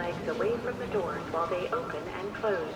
legs away from the doors while they open and close.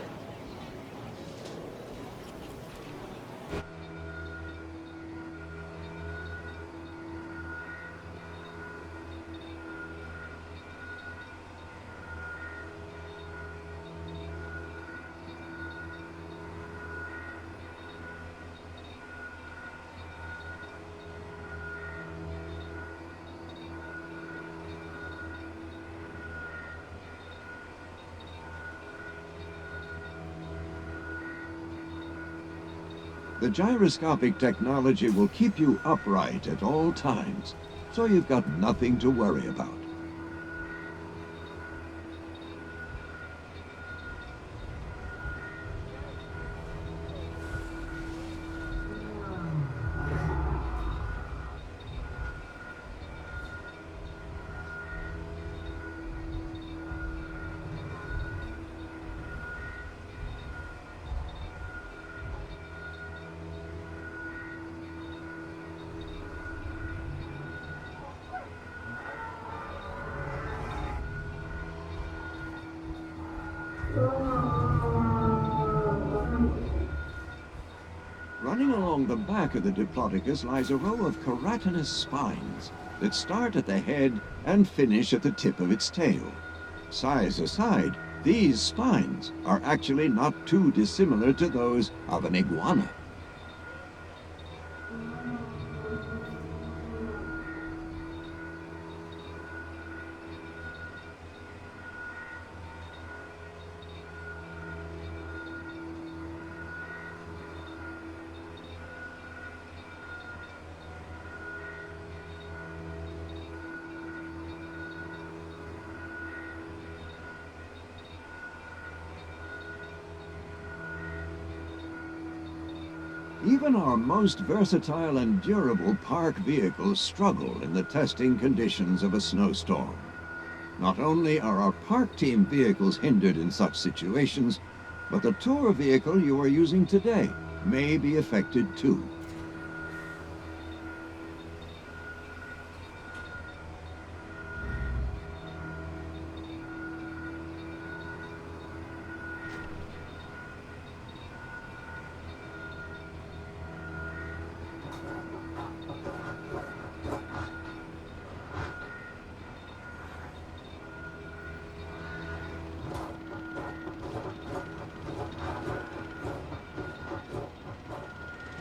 The gyroscopic technology will keep you upright at all times, so you've got nothing to worry about. Running along the back of the Diplodocus lies a row of keratinous spines that start at the head and finish at the tip of its tail. Size aside, these spines are actually not too dissimilar to those of an iguana. Even our most versatile and durable park vehicles struggle in the testing conditions of a snowstorm. Not only are our park team vehicles hindered in such situations, but the tour vehicle you are using today may be affected too.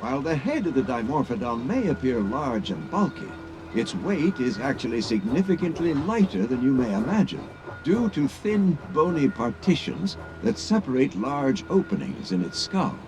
While the head of the Dimorphodon may appear large and bulky, its weight is actually significantly lighter than you may imagine, due to thin, bony partitions that separate large openings in its skull.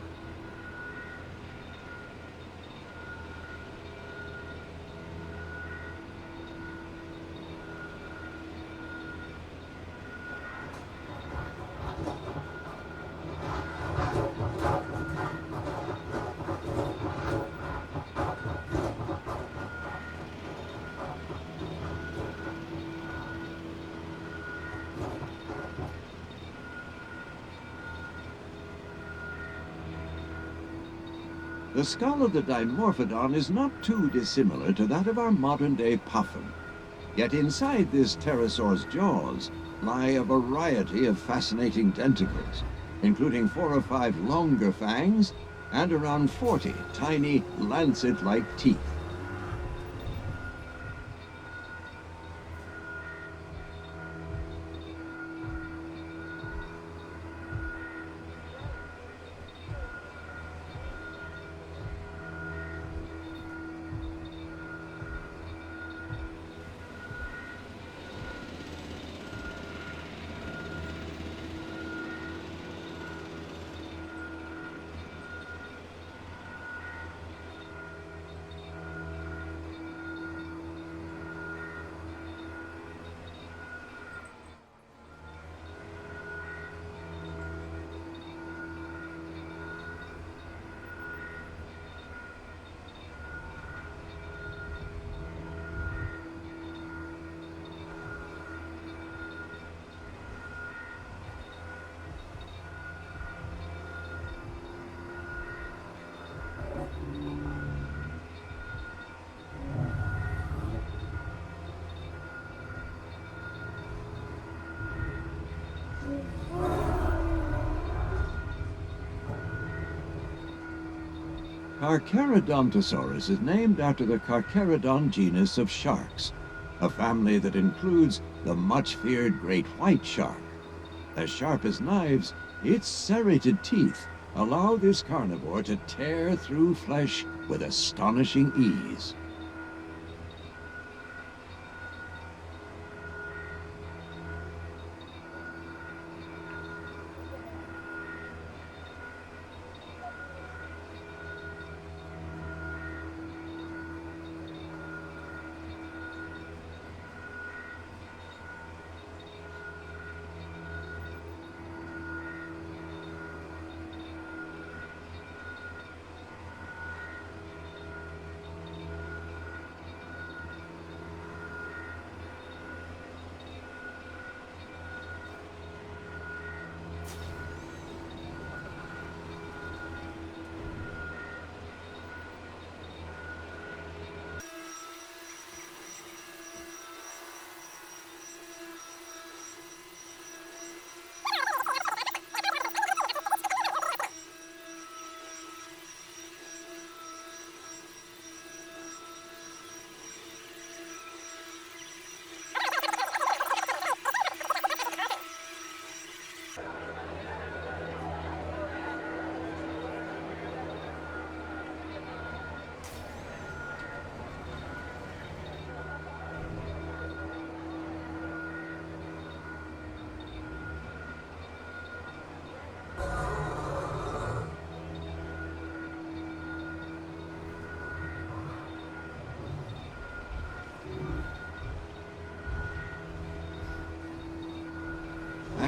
The skull of the Dimorphodon is not too dissimilar to that of our modern-day puffin. Yet inside this pterosaur's jaws lie a variety of fascinating tentacles, including 4 or 5 longer fangs and around 40 tiny, lancet-like teeth. Carcharodontosaurus is named after the Carcharodon genus of sharks, a family that includes the much-feared great white shark. As sharp as knives, its serrated teeth allow this carnivore to tear through flesh with astonishing ease.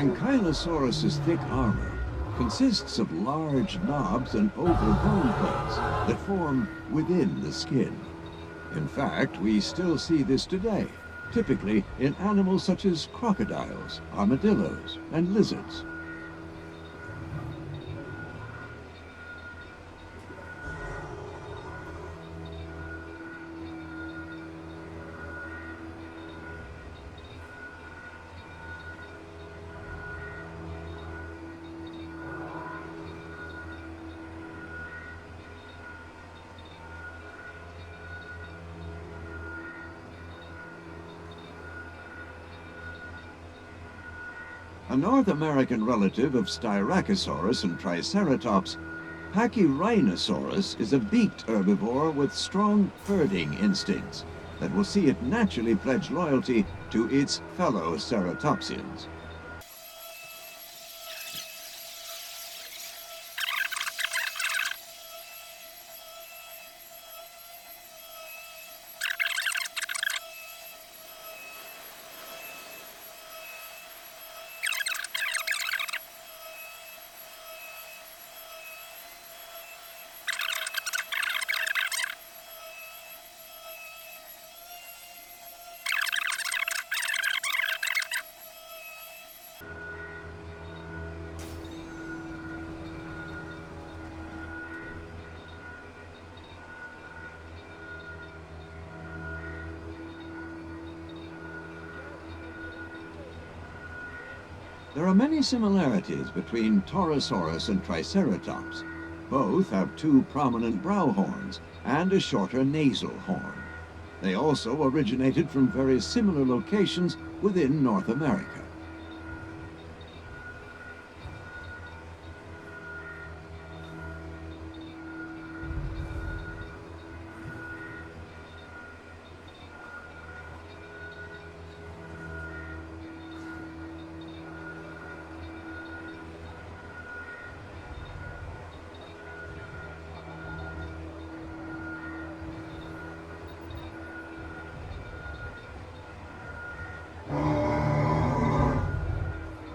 Ankylosaurus's thick armor consists of large knobs and oval bone plates that form within the skin. In fact, we still see this today, typically in animals such as crocodiles, armadillos, and lizards. A North American relative of Styracosaurus and Triceratops, Pachyrhinosaurus is a beaked herbivore with strong herding instincts that will see it naturally pledge loyalty to its fellow ceratopsians. There are many similarities between Torosaurus and Triceratops. Both have two prominent brow horns and a shorter nasal horn. They also originated from very similar locations within North America.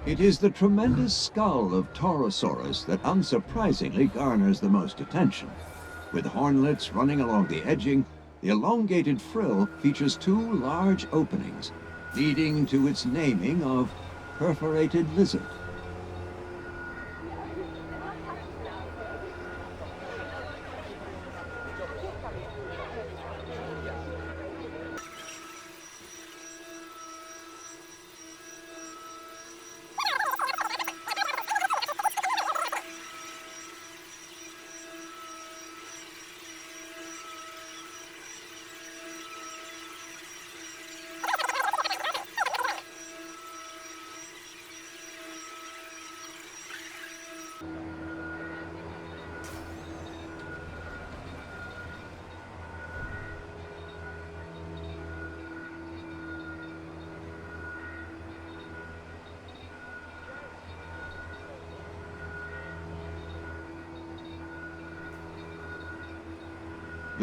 It is the tremendous skull of Torosaurus that unsurprisingly garners the most attention. With hornlets running along the edging, the elongated frill features two large openings, leading to its naming of perforated lizard. The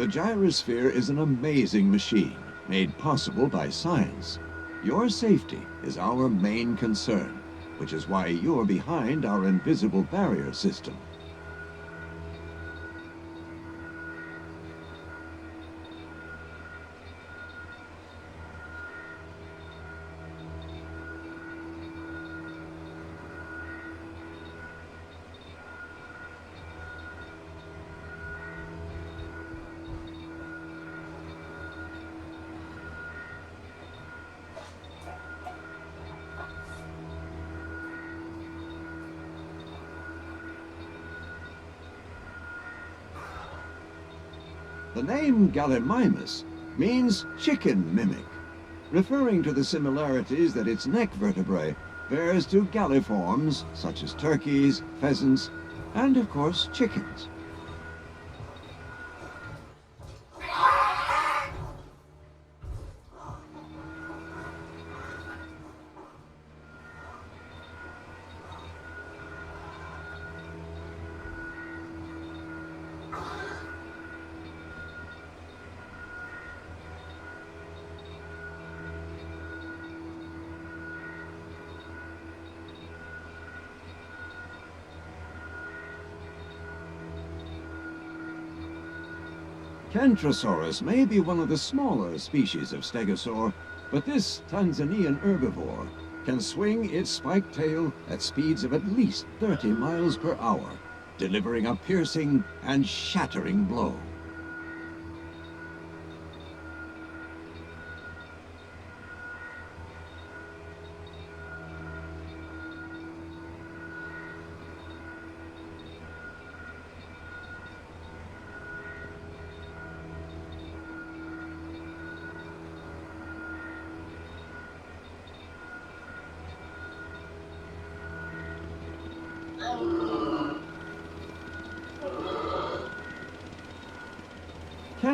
gyrosphere is an amazing machine, made possible by science. Your safety is our main concern, which is why you're behind our invisible barrier system. The name Gallimimus means chicken mimic, referring to the similarities that its neck vertebrae bears to galliforms such as turkeys, pheasants, and of course chickens. Acrocanthosaurus may be one of the smaller species of stegosaur, but this Tanzanian herbivore can swing its spiked tail at speeds of at least 30 miles per hour, delivering a piercing and shattering blow.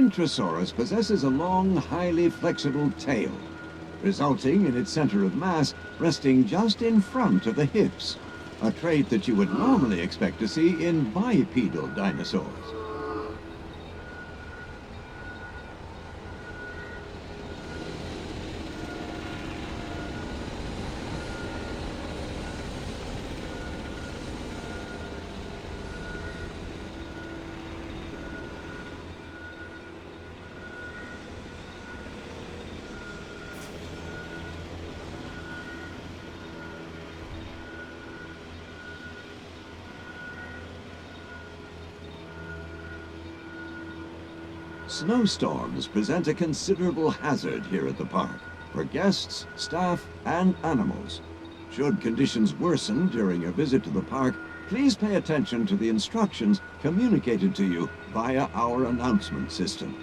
Acrocanthosaurus possesses a long, highly flexible tail, resulting in its center of mass resting just in front of the hips, a trait that you would normally expect to see in bipedal dinosaurs. Snowstorms present a considerable hazard here at the park for guests, staff, and animals. Should conditions worsen during your visit to the park, please pay attention to the instructions communicated to you via our announcement system.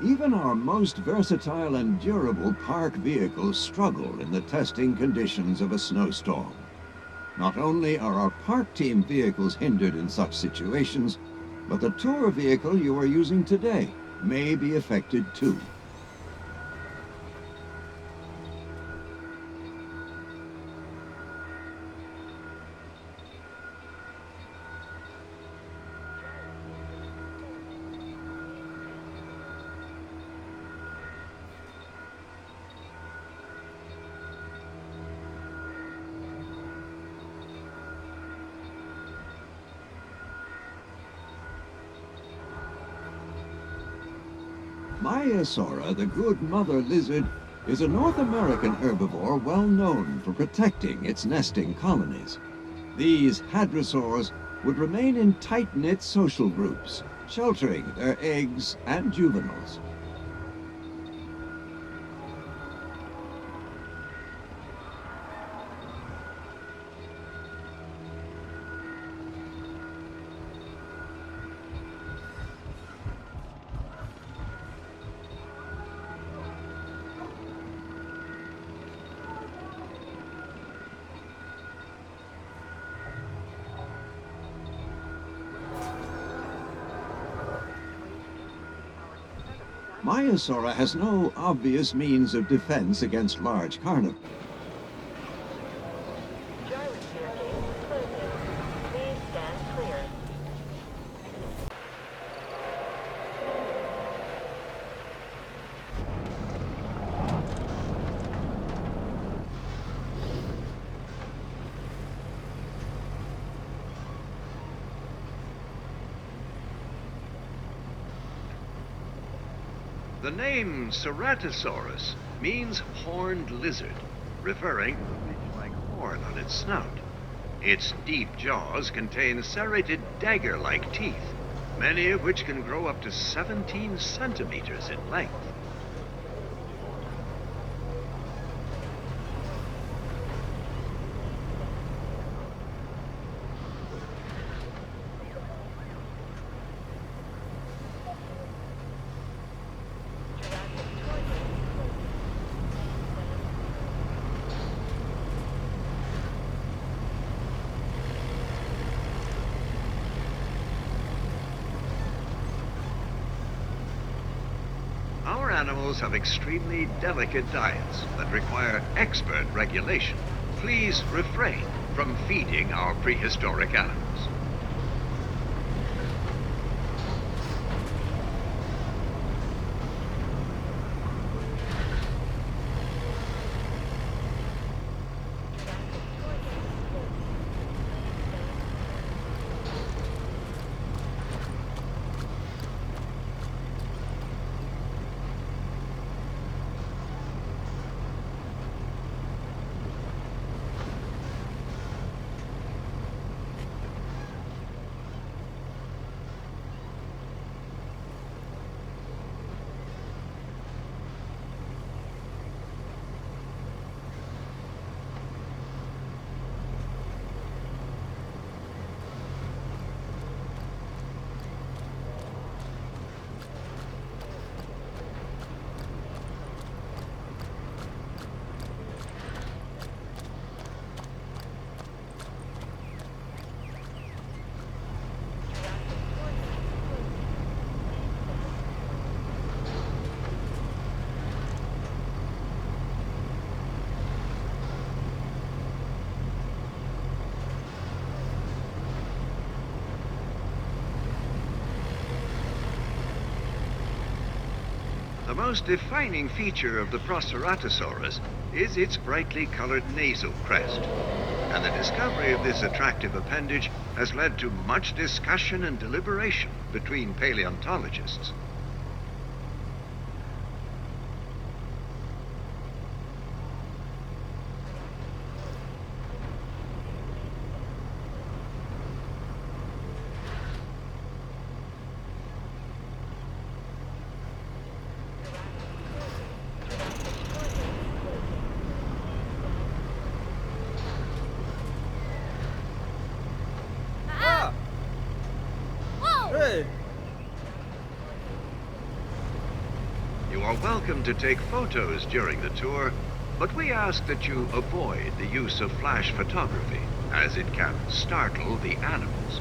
Even our most versatile and durable park vehicles struggle in the testing conditions of a snowstorm. Not only are our park team vehicles hindered in such situations, but the tour vehicle you are using today may be affected too. Maiasaura, the good mother lizard, is a North American herbivore well known for protecting its nesting colonies. These hadrosaurs would remain in tight-knit social groups, sheltering their eggs and juveniles. Maiasaura has no obvious means of defense against large carnivores. Gyrosphere gate closing. Please stand clear. The name Ceratosaurus means horned lizard, referring to a ridge-like horn on its snout. Its deep jaws contain serrated dagger-like teeth, many of which can grow up to 17 centimeters in length. Our animals have extremely delicate diets that require expert regulation. Please refrain from feeding our prehistoric animals. The most defining feature of the Proceratosaurus is its brightly colored nasal crest. And the discovery of this attractive appendage has led to much discussion and deliberation between paleontologists. You are welcome to take photos during the tour, but we ask that you avoid the use of flash photography, as it can startle the animals.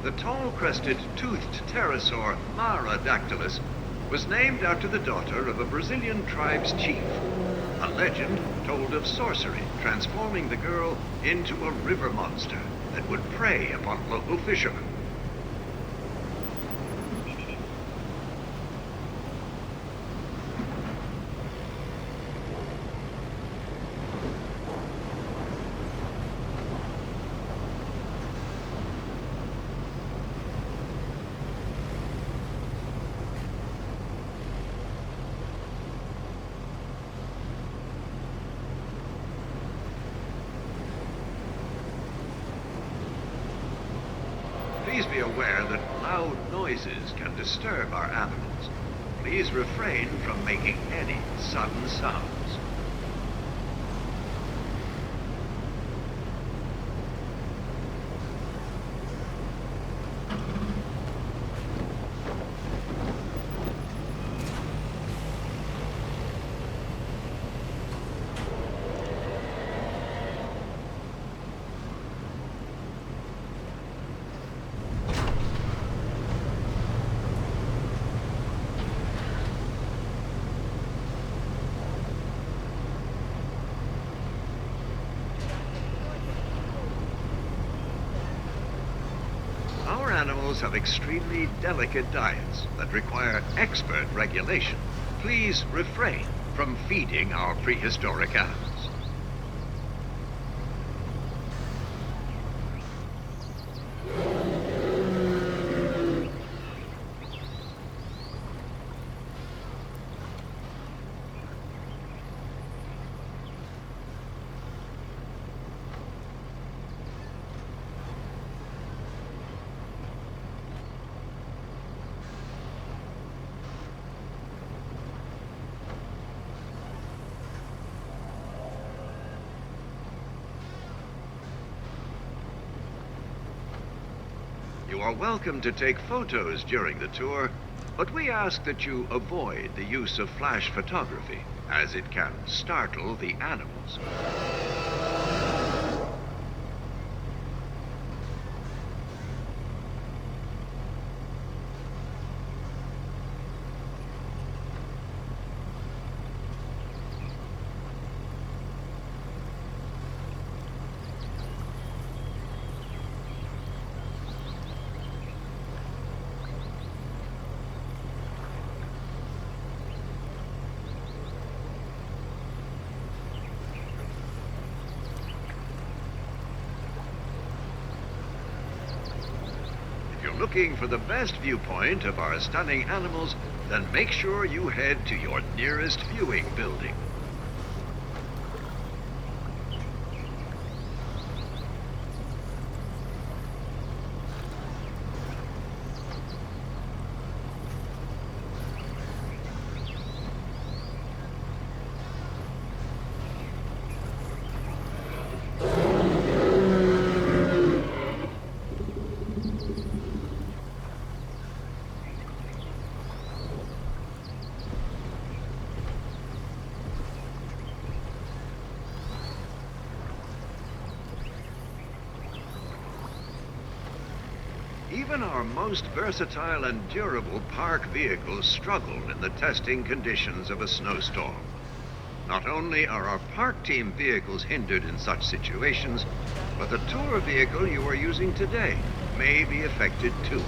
The tall-crested, toothed pterosaur Maaradactylus was named after the daughter of a Brazilian tribe's chief. A legend told of sorcery transforming the girl into a river monster that would prey upon local fishermen. Please be aware that loud noises can disturb our animals. Please refrain from making any sudden sounds. Our animals have extremely delicate diets that require expert regulation. Please refrain from feeding our prehistoric animals. You are welcome to take photos during the tour, but we ask that you avoid the use of flash photography, as it can startle the animals. Looking for the best viewpoint of our stunning animals, then make sure you head to your nearest viewing building. Even our most versatile and durable park vehicles struggle in the testing conditions of a snowstorm. Not only are our park team vehicles hindered in such situations, but the tour vehicle you are using today may be affected too.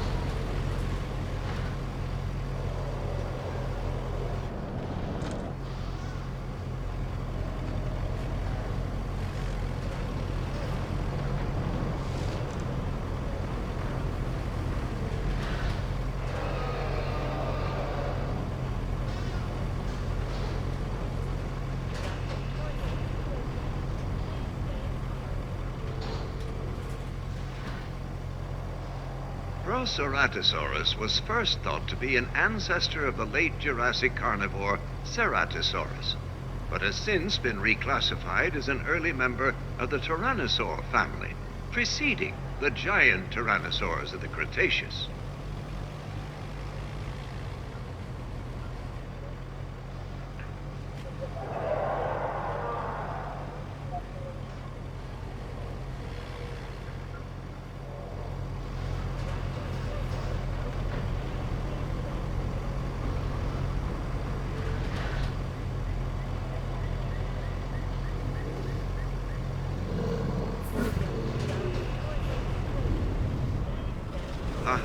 Proceratosaurus was first thought to be an ancestor of the late Jurassic carnivore Ceratosaurus, but has since been reclassified as an early member of the Tyrannosaur family, preceding the giant tyrannosaurs of the Cretaceous.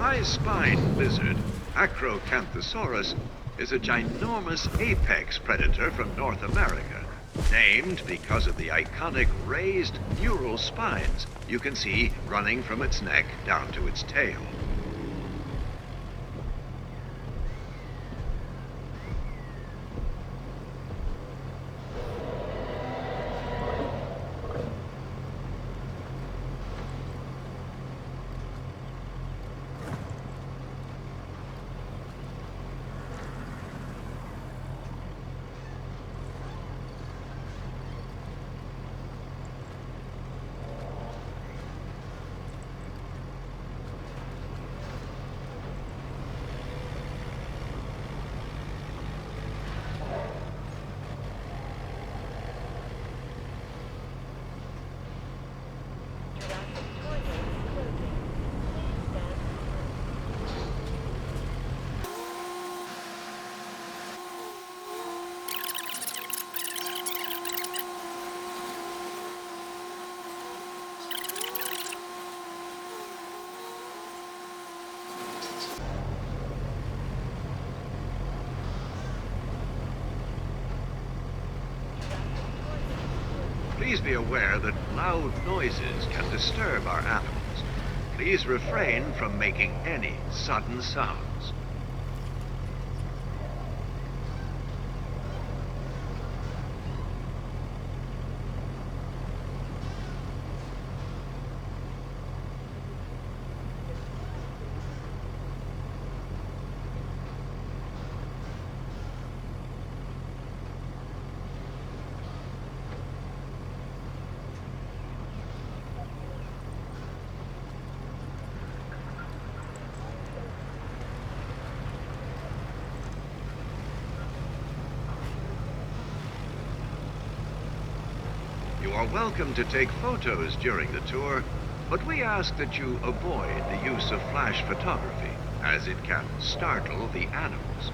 high-spined lizard, Acrocanthosaurus, is a ginormous apex predator from North America, named because of the iconic raised neural spines you can see running from its neck down to its tail. Jurassic Tour gates closing. Please stand Please be aware that loud noises can disturb our animals. Please refrain from making any sudden sounds. You are welcome to take photos during the tour, but we ask that you avoid the use of flash photography, as it can startle the animals.